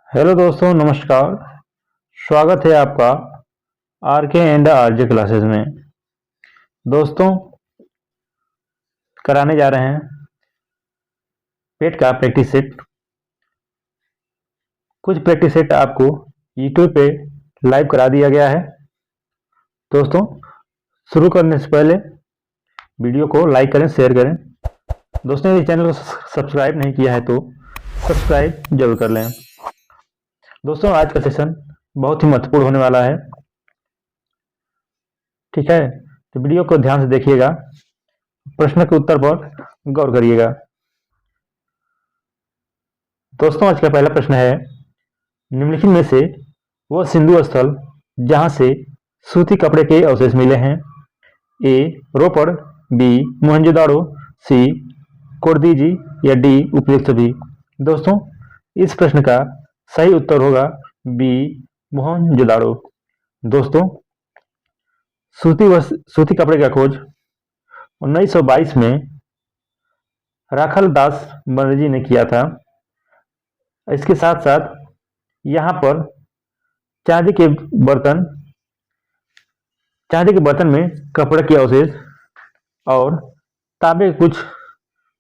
Hello दोस्तों, नमस्कार। स्वागत है आपका आर के एंड आर जे क्लासेस में। दोस्तों, कराने जा रहे हैं पेट का प्रैक्टिस सेट। कुछ प्रैक्टिस सेट आपको यूट्यूब पे लाइव करा दिया गया है। दोस्तों, शुरू करने से पहले वीडियो को लाइक करें, शेयर करें। दोस्तों, यदि चैनल को सब्सक्राइब नहीं किया है तो सब्सक्राइब जरूर कर लें। दोस्तों, आज का सेशन बहुत ही महत्वपूर्ण होने वाला है। ठीक है, तो वीडियो को ध्यान से देखिएगा, प्रश्न के उत्तर पर गौर करिएगा। दोस्तों, आज का पहला प्रश्न है, निम्नलिखित में से वह सिंधु स्थल जहां से सूती कपड़े के अवशेष मिले हैं? ए रोपड़, बी मोहनजोदाड़ो, सी कोरदीजी या डी उपयुक्त सभी। दोस्तों, इस प्रश्न का सही उत्तर होगा बी मोहनजोदाड़ो। दोस्तों, सूती कपड़े का खोज 1922 में राखल दास बनर्जी ने किया था। इसके साथ साथ यहाँ पर चांदी के बर्तन में कपड़े के अवशेष और तांबे के कुछ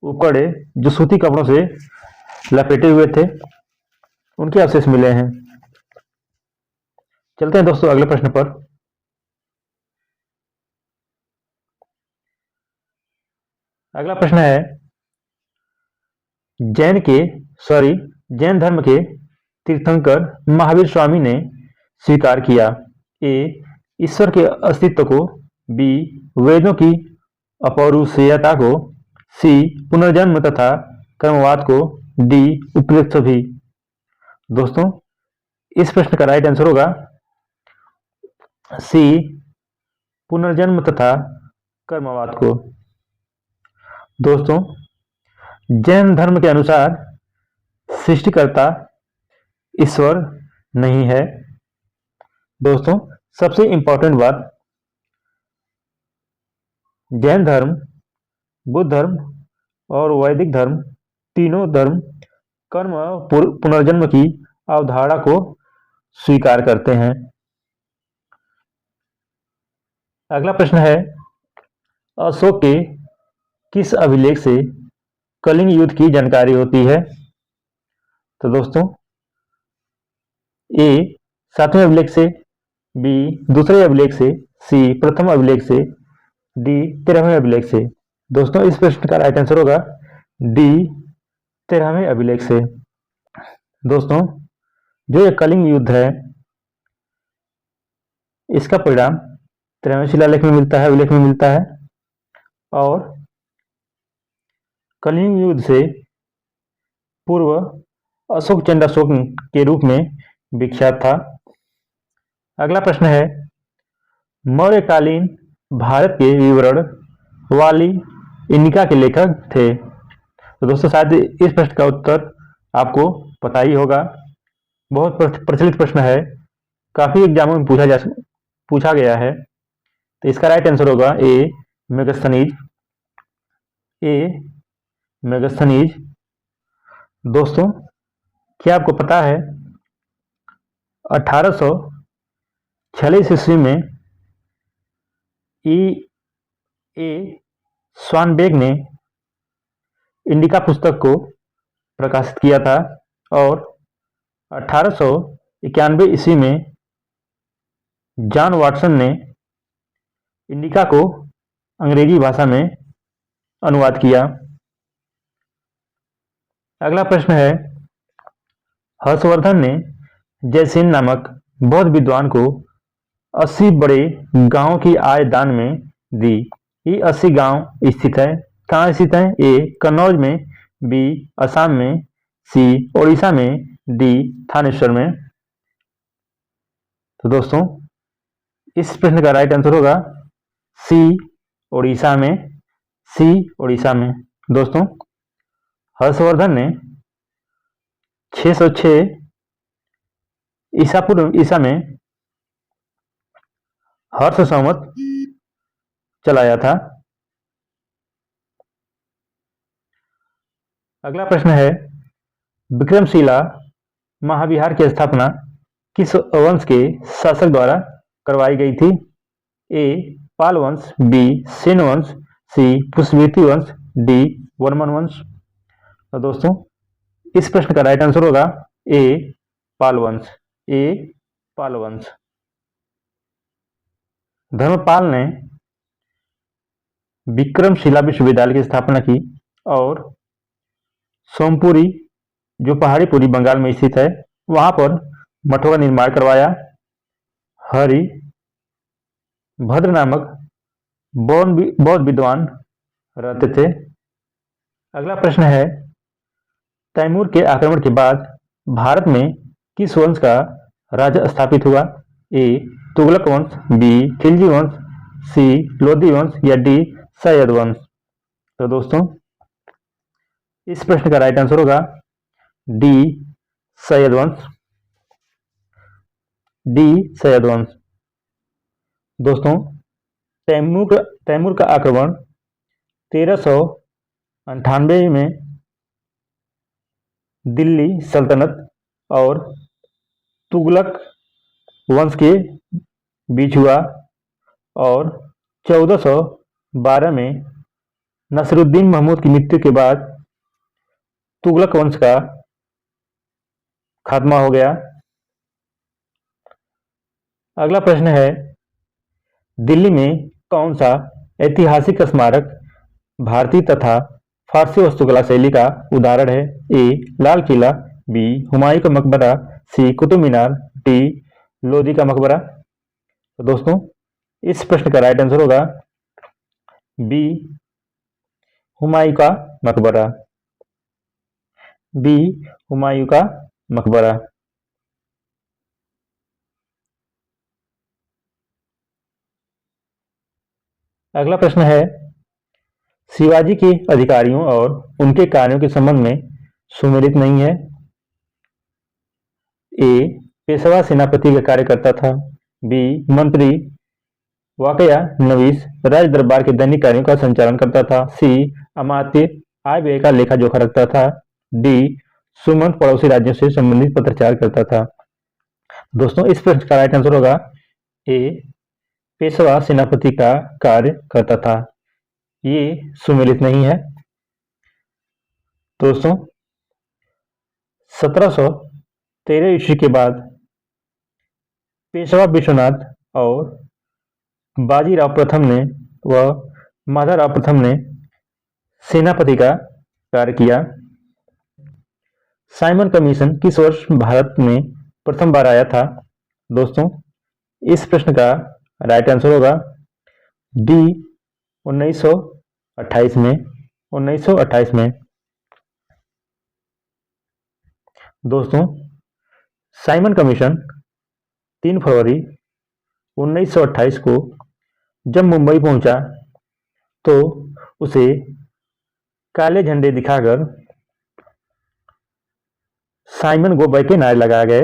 उपकड़े जो सूती कपड़ों से लपेटे हुए थे, उनके अवशेष मिले हैं। चलते हैं दोस्तों अगले प्रश्न पर। अगला प्रश्न है, जैन धर्म के तीर्थंकर महावीर स्वामी ने स्वीकार किया। ए ईश्वर के अस्तित्व को, बी वेदों की अपौरुषेयता को, सी पुनर्जन्म तथा कर्मवाद को, डी उपयुक्त सभी। दोस्तों, इस प्रश्न का राइट आंसर होगा सी पुनर्जन्म तथा कर्मवाद को। दोस्तों, जैन धर्म के अनुसार सृष्टिकर्ता ईश्वर नहीं है। दोस्तों, सबसे इंपॉर्टेंट बात, जैन धर्म, बुद्ध धर्म और वैदिक धर्म, तीनों धर्म कर्म पुनर्जन्म की अवधारणा को स्वीकार करते हैं। अगला प्रश्न है, अशोक के किस अभिलेख से कलिंग युद्ध की जानकारी होती है? तो दोस्तों, ए 7वें अभिलेख से, बी दूसरे अभिलेख से, सी प्रथम अभिलेख से, डी 13वें अभिलेख से। दोस्तों, इस प्रश्न का राइट आंसर होगा डी 13वें अभिलेख से। दोस्तों, जो ये कलिंग युद्ध है, इसका परिणाम 13वें शिलालेख में मिलता है, अभिलेख में मिलता है, और कलिंग युद्ध से पूर्व अशोक चंडाशोक के रूप में विख्यात था। अगला प्रश्न है, मौर्यकालीन भारत के विवरण वाली इंडिका के लेखक थे? तो दोस्तों, शायद इस प्रश्न का उत्तर आपको पता ही होगा। बहुत प्रचलित प्रश्न है, काफी एग्जामों में पूछा गया है। तो इसका राइट आंसर होगा ए मेगस्थनीज। दोस्तों, क्या आपको पता है 1846 ईस्वी में ए स्वानबेग ने इंडिका पुस्तक को प्रकाशित किया था, और 1891 ईस्वी में जॉन वाटसन ने इंडिका को अंग्रेजी भाषा में अनुवाद किया। अगला प्रश्न है, हर्षवर्धन ने जयसेन नामक बौद्ध विद्वान को 80 बड़े गांवों की आय दान में दी। ये 80 गांव स्थित है, कहाँ स्थित है? ए कन्नौज में, बी असम में, सी ओडिशा में, डी थानेश्वर में। तो दोस्तों, इस प्रश्न का राइट आंसर होगा सी ओडिशा में। दोस्तों, हर्षवर्धन ने 606 ईसा में हर्ष संवत चलाया था। अगला प्रश्न है, विक्रमशिला महाविहार की स्थापना किस वंश के शासक द्वारा करवाई गई थी? ए पाल वंश, बी सेन वंश, सी पुष्यभूति वंश, डी वर्मन वंश। तो दोस्तों इस प्रश्न का राइट आंसर होगा ए पाल वंश। ए पाल वंश। धर्मपाल ने विक्रमशिला विश्वविद्यालय की स्थापना की और सोमपुरी, जो पहाड़ीपुरी बंगाल में स्थित है, वहां पर मठों का निर्माण करवाया। हरि भद्र नामक बौद्ध विद्वान रहते थे। अगला प्रश्न है, तैमूर के आक्रमण के बाद भारत में किस वंश का राज्य स्थापित हुआ? ए तुगलक वंश, बी खिलजी वंश, सी लोधी वंश या डी सैयद वंश। तो दोस्तों इस प्रश्न का राइट आंसर होगा डी सैयद वंश। डी सैयद वंश। दोस्तों तैमूर का आक्रमण 1398 में दिल्ली सल्तनत और तुगलक वंश के बीच हुआ और 1412 में नसरुद्दीन महमूद की मृत्यु के बाद तुगलक वंश का खात्मा हो गया। अगला प्रश्न है, दिल्ली में कौन सा ऐतिहासिक स्मारक भारतीय तथा फारसी वास्तुकला शैली का उदाहरण है? ए लाल किला, बी हुमायूं का मकबरा, सी कुतुब मीनार, डी लोधी का मकबरा। तो दोस्तों इस प्रश्न का राइट आंसर होगा बी हुमायूं का मकबरा। बी हुमायूं का मकबरा। अगला प्रश्न है, शिवाजी के अधिकारियों और उनके कार्यों के संबंध में सुमेलित नहीं है। ए पेशवा सेनापति का कार्य करता था, बी मंत्री वाकया नवीस राज दरबार के दैनिक कार्यों का संचालन करता था, सी अमात्य आय व्यय का लेखा जोखा रखता था, डी सुमंत पड़ोसी राज्यों से संबंधित पत्राचार करता था। दोस्तों इस प्रश्न का राइट आंसर होगा ए पेशवा सेनापति का कार्य करता था। ये सुमेलित नहीं है। दोस्तों 1713 ईस्वी के बाद पेशवा विश्वनाथ और बाजीराव प्रथम ने व माधवराव प्रथम ने सेनापति का कार्य किया। साइमन कमीशन किस वर्ष भारत में प्रथम बार आया था? दोस्तों इस प्रश्न का राइट आंसर होगा डी 1928 में। 1928 में। दोस्तों साइमन कमीशन 3 फरवरी 1928 को जब मुंबई पहुंचा तो उसे काले झंडे दिखाकर साइमन गो बैक के नारे लगाए गए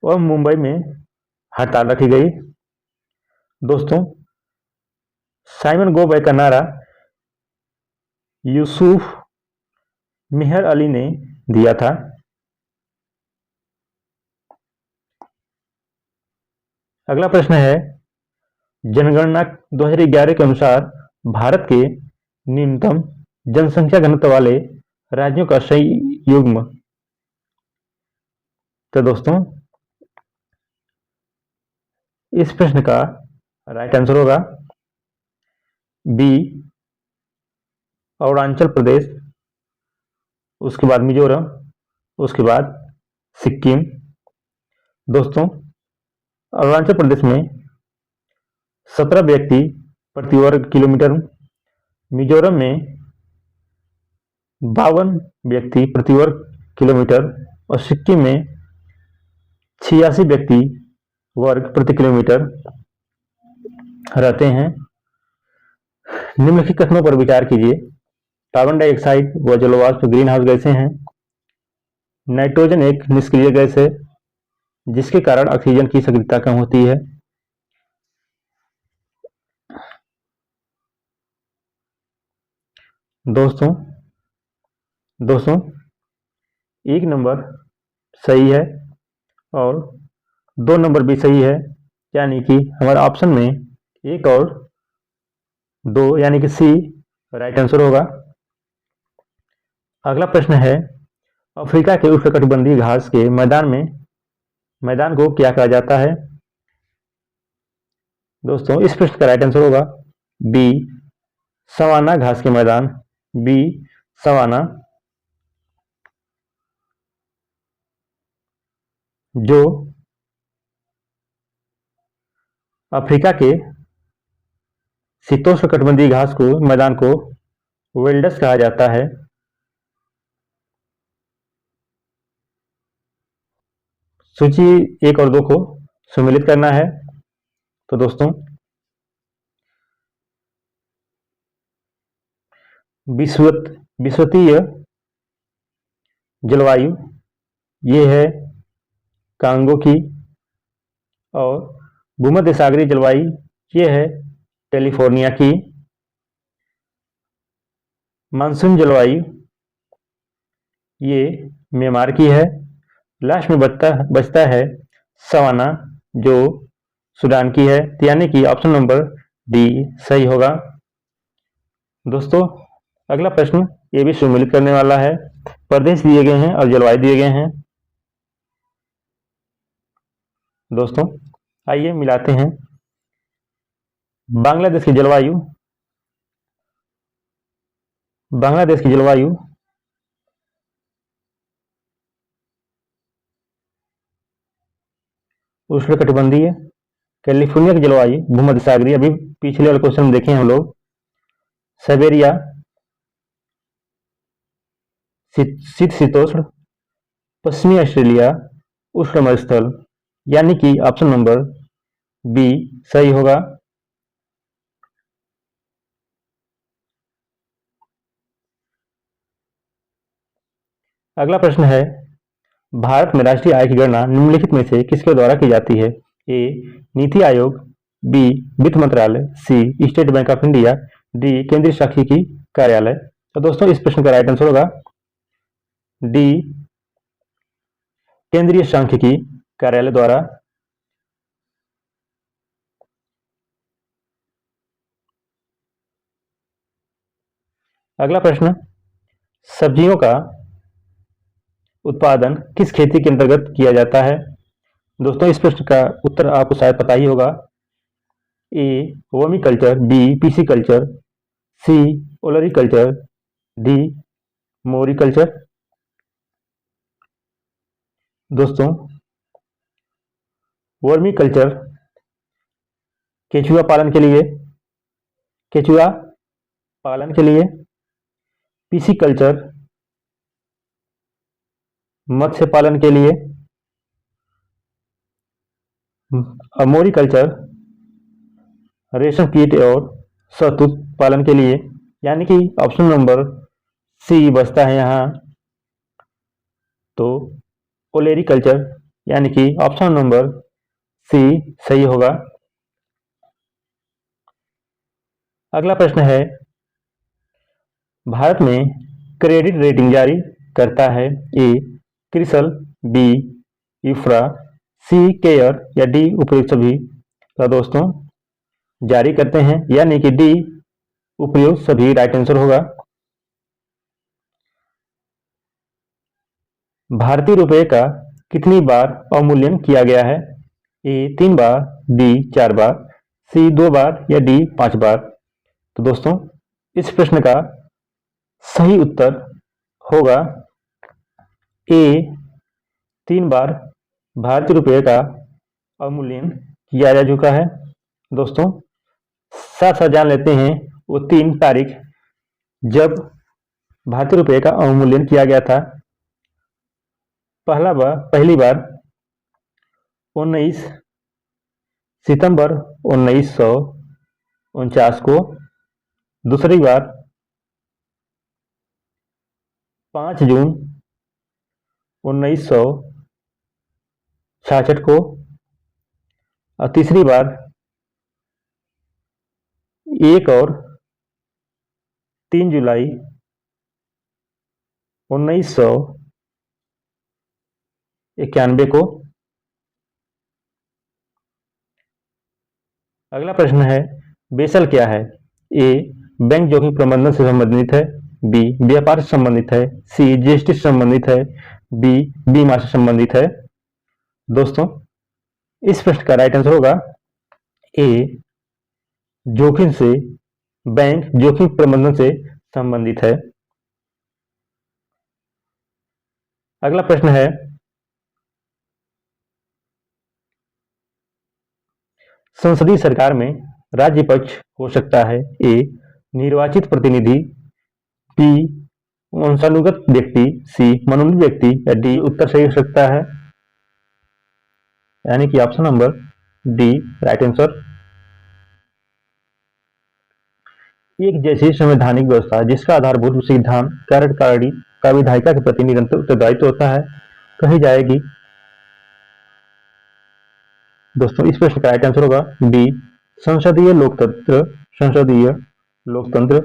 और मुंबई में हड़ताल रखी गई। दोस्तों साइमन गो बैक का नारा यूसुफ मेहर अली ने दिया था। अगला प्रश्न है, जनगणना 2011 के अनुसार भारत के न्यूनतम जनसंख्या घनत्व वाले राज्यों का सही युग्म। तो दोस्तों इस प्रश्न का राइट आंसर होगा बी अरुणाचल प्रदेश, उसके बाद मिजोरम, उसके बाद सिक्किम। दोस्तों अरुणाचल प्रदेश में 17 व्यक्ति प्रति वर्ग किलोमीटर, मिजोरम में 52 व्यक्ति प्रति वर्ग किलोमीटर और सिक्किम में 86 व्यक्ति वर्ग प्रति किलोमीटर रहते हैं। निम्नलिखित कथनों पर विचार कीजिए। कार्बन डाइऑक्साइड व जलवाष्प ग्रीन हाउस गैसें हैं। नाइट्रोजन एक निष्क्रिय गैस है जिसके कारण ऑक्सीजन की सक्रियता कम होती है। दोस्तों 1 नंबर सही है और 2 नंबर भी सही है, यानी कि हमारा ऑप्शन में 1 और 2 यानी कि सी राइट आंसर होगा। अगला प्रश्न है, अफ्रीका के उष्णकटिबंधीय घास के मैदान को क्या कहा जाता है? दोस्तों इस प्रश्न का राइट आंसर होगा बी सवाना घास के मैदान, बी सवाना। जो अफ्रीका के शीतोष्णकटिबंधीय घास को मैदान को वेल्डस कहा जाता है। सूची 1 और 2 को सम्मिलित करना है। तो दोस्तों विषुवतीय जलवायु ये है कांगो की, और भूमध्य सागरीय जलवायु ये है कैलिफोर्निया की। मानसून जलवायु ये म्यांमार की है। लास्ट में बचता है सवाना, जो सूडान की है, यानी कि ऑप्शन नंबर डी सही होगा। दोस्तों अगला प्रश्न ये भी सम्मिलित करने वाला है। प्रदेश दिए गए हैं और जलवायु दिए गए हैं। दोस्तों आइए मिलाते हैं। बांग्लादेश की जलवायु उष्णकटिबंधीय, कैलिफोर्निया की जलवायु भूमध्य सागरीय। अभी पिछले वाले क्वेश्चन में देखे हम लोग साइबेरिया शीतोष्ण, पश्चिमी ऑस्ट्रेलिया उष्ण मरुस्थल, यानी कि ऑप्शन नंबर बी सही होगा। अगला प्रश्न है, भारत में राष्ट्रीय आय की गणना निम्नलिखित में से किसके द्वारा की जाती है? ए नीति आयोग, बी वित्त मंत्रालय, C State Bank of India, D केंद्रीय सांख्यिकी कार्यालय। तो दोस्तों इस प्रश्न का राइट आंसर होगा डी केंद्रीय सांख्यिकी कार्यालय द्वारा। अगला प्रश्न, सब्जियों का उत्पादन किस खेती के अंतर्गत किया जाता है? दोस्तों इस प्रश्न का उत्तर आपको शायद पता ही होगा। A vermiculture, B pisciculture, C olericulture, D moriculture. दोस्तों वर्मी कल्चर केचुआ पालन के लिए, पीसी कल्चर मत्स्य पालन के लिए, मोरी कल्चर रेशम कीट और शहतूत पालन के लिए, यानी कि ऑप्शन नंबर सी बचता है यहाँ। तो ओलेरी कल्चर यानी कि ऑप्शन नंबर सी सही होगा। अगला प्रश्न है, भारत में क्रेडिट रेटिंग जारी करता है? ए क्रिसल, बी इफ्रा, सी केयर या डी उपयुक्त सभी। तो दोस्तों जारी करते हैं, यानी कि डी उपयुक्त सभी राइट आंसर होगा। भारतीय रुपए का कितनी बार अवमूल्यन किया गया है? ए 3 बार, बी 4 बार, सी 2 बार या डी 5 बार। तो दोस्तों इस प्रश्न का सही उत्तर होगा ए 3 बार भारतीय रुपये का अवमूल्यन किया जा चुका है। दोस्तों साथ साथ जान लेते हैं वो 3 तारीख जब भारतीय रुपये का अवमूल्यन किया गया था। पहली बार 19 सितंबर 1949 को, दूसरी बार 5 जून 1966 को, और तीसरी बार 1 और 3 जुलाई 19 91 को। अगला प्रश्न है, बेसल क्या है? ए बैंक जोखिम प्रबंधन से संबंधित है, बी व्यापार से संबंधित है, सी जीएसटी से संबंधित है, बी बीमा से संबंधित है। दोस्तों, इस प्रश्न का राइट आंसर होगा ए जोखिम से, बैंक जोखिम प्रबंधन से संबंधित है। अगला प्रश्न है, संसदीय सरकार में राज्य पक्ष हो सकता है ए निर्वाचित प्रतिनिधि, बी वंशानुगत व्यक्ति, सी मनोनीत व्यक्ति, या डी उत्तर सही हो सकता है, यानी कि option number D right answer. एक जैसी संवैधानिक व्यवस्था जिसका आधारभूत सिद्धांत कार्यकारिणी का विधायिका के प्रति निरंतर उत्तरदायित्व होता है, कही जाएगी। दोस्तों, इस प्रश्न का राइट आंसर होगा डी संसदीय लोकतंत्र। संसदीय लोकतंत्र।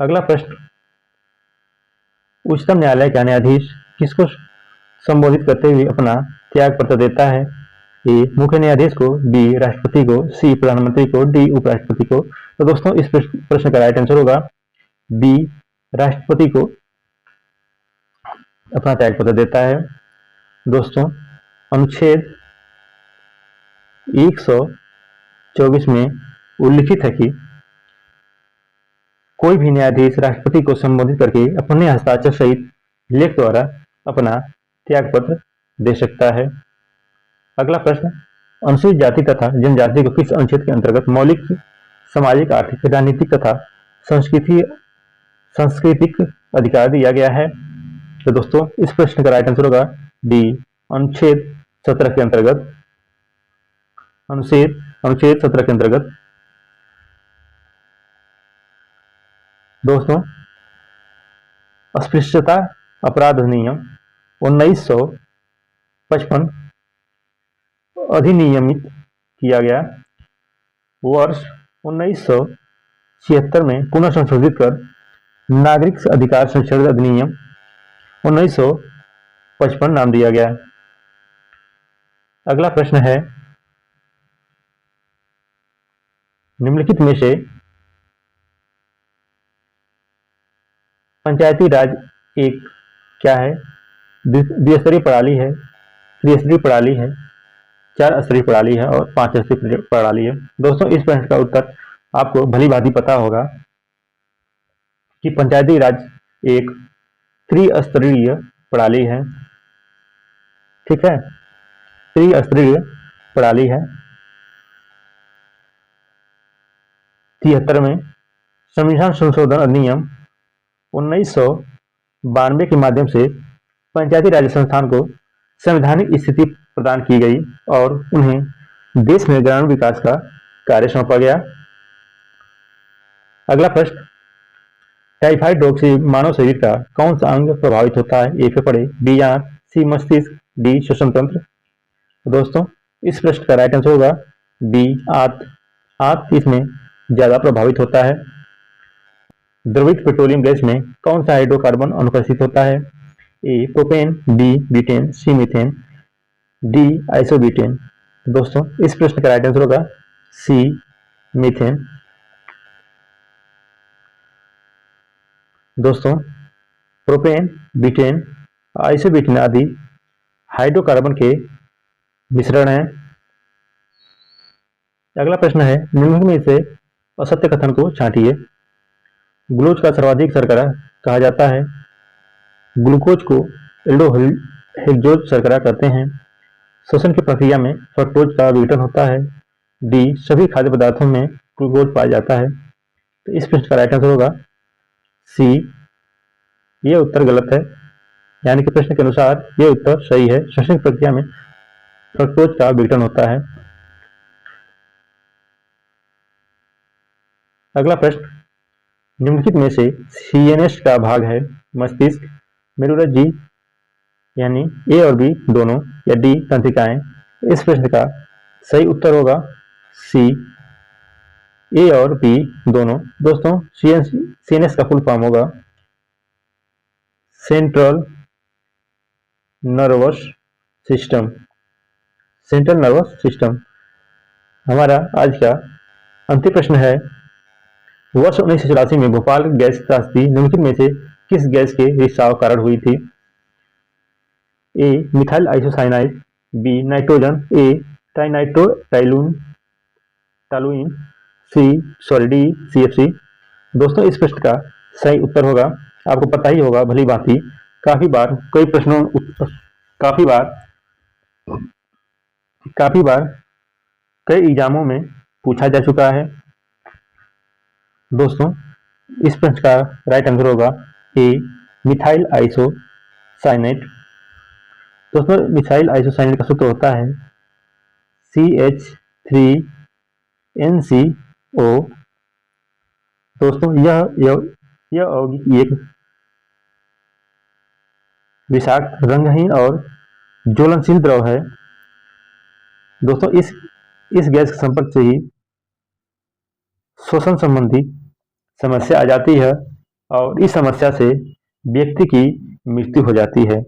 अगला प्रश्न, उच्चतम न्यायालय का न्यायाधीश किसको संबोधित करते हुए अपना त्याग पत्र देता है? ए मुख्य न्यायाधीश को, बी राष्ट्रपति को, सी प्रधानमंत्री को, डी उपराष्ट्रपति को। तो दोस्तों, इस प्रश्न का राइट आंसर होगा बी राष्ट्रपति को अपना त्याग पत्र देता है। दोस्तों, अनुच्छेद 124 में उल्लिखित है कि कोई भी न्यायाधीश राष्ट्रपति को संबोधित करके अपने हस्ताक्षर सहित लेख द्वारा अपना त्यागपत्र दे सकता है। अगला प्रश्न, अनुसूचित जाति तथा जनजाति को किस अनुच्छेद के अंतर्गत मौलिक सामाजिक, आर्थिक, राजनीतिक तथा सांस्कृतिक अधिकार दिया गया है? तो दोस्तों, इस प्रश्न का राइट आंसर होगा डी अनुच्छेद 17 के अंतर्गत। अनुच्छेद 17 के अंतर्गत। दोस्तों, अस्पृश्यता अपराध अधिनियम 1955 अधिनियमित किया गया। वर्ष 1976 में पुनः संशोधित कर नागरिक अधिकार संरक्षण अधिनियम 1955 नाम दिया गया। अगला प्रश्न है, निम्नलिखित में से पंचायती राज एक क्या है? द्विस्तरीय प्रणाली है, त्रिस्तरीय प्रणाली है, 4 स्तरीय प्रणाली है और 5 स्तरीय प्रणाली है। दोस्तों, इस प्रश्न का उत्तर आपको भली भांति पता होगा कि पंचायती राज एक त्रिस्तरीय प्रणाली है। ठीक है, त्रिस्तरीय प्रणाली है। 73 में संविधान संशोधन अधिनियम 1992 के माध्यम से पंचायती राज संस्थान को संवैधानिक स्थिति प्रदान की गई और उन्हें देश में ग्रामीण विकास का कार्य सौंपा गया। अगला प्रश्न, टाइफाइड रोग से मानव शरीर का कौन सा अंग प्रभावित होता है? ए फेफड़े, बी आंत, सी मस्तिष्क, डी श्वसन तंत्र। दोस्तों, इस प्रश्न का राइट आंसर होगा बी आंत। आंत इसमें ज्यादा प्रभावित होता है। द्रवित पेट्रोलियम गैस में कौन सा हाइड्रोकार्बन अनुपस्थित होता है? ए प्रोपेन, बी ब्यूटेन, सी मीथेन, डी आइसोब्यूटेन। दोस्तों, इस प्रश्न का राइट आंसर होगा सी मीथेन। दोस्तों, प्रोपेन, ब्यूटेन, आइसोब्यूटेन आदि हाइड्रोकार्बन के मिश्रण हैं। अगला प्रश्न है, निम्नलिखित में से असत्य कथन को छांटिए। ग्लूकोज का सर्वाधिक शर्करा कहा जाता है। ग्लूकोज को एल्डोहेक्सोज शर्करा कहते हैं। श्वसन की प्रक्रिया में फ्रक्टोज का विघटन होता है। डी सभी खाद्य पदार्थों में ग्लूकोज पाया जाता है। तो इस प्रश्न का राइट आंसर होगा सी। ये उत्तर गलत है, यानी कि प्रश्न के अनुसार ये उत्तर सही है। श्वसन की प्रक्रिया में फ्रक्टोज का विघटन होता है। अगला प्रश्न, निम्नलिखित में से सीएनएस का भाग है मस्तिष्क, मेरुरज्जु यानी ए और बी दोनों, या डी तंत्रिकाएं। इस प्रश्न का सही उत्तर होगा सी, ए और बी दोनों। दोस्तों, सीएनएस का फुल फॉर्म होगा central nervous system. Central nervous system. हमारा आज का अंतिम प्रश्न है, वर्ष 1984 में भोपाल गैस त्रासदी निम्नलिखित में से किस गैस के रिसाव कारण हुई थी? ए मिथाइल आइसोसाइनाइड, बी नाइट्रोजन, ए ट्राइनाइट्रोटाइलून टालुइन, डी CFC। दोस्तों इस प्रश्न का सही उत्तर होगा, आपको पता ही होगा भली भांति, काफी बार कई प्रश्नों काफी बार काफी बार कई एग्जामों में पूछा जा चुका है। दोस्तों इस प्रश्न का राइट आंसर होगा ए मिथाइल आइसोसाइनेट। दोस्तों मिथाइल आइसोसाइनेट का सूत्र होता है CH3NCO। दोस्तों यह यौगिक एक विषाक्त, रंगहीन और ज्वलनशील द्रव है। दोस्तों इस गैस के संपर्क से ही श्वसन संबंधी समस्या आ जाती है और इस समस्या से व्यक्ति की मृत्यु हो जाती है।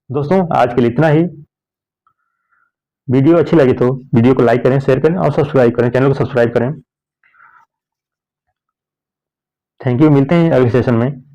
दोस्तों आज के लिए इतना ही। वीडियो अच्छी लगी तो वीडियो को लाइक करें, शेयर करें और सब्सक्राइब करें, चैनल को सब्सक्राइब करें। थैंक यू, मिलते हैं अगले सेशन में।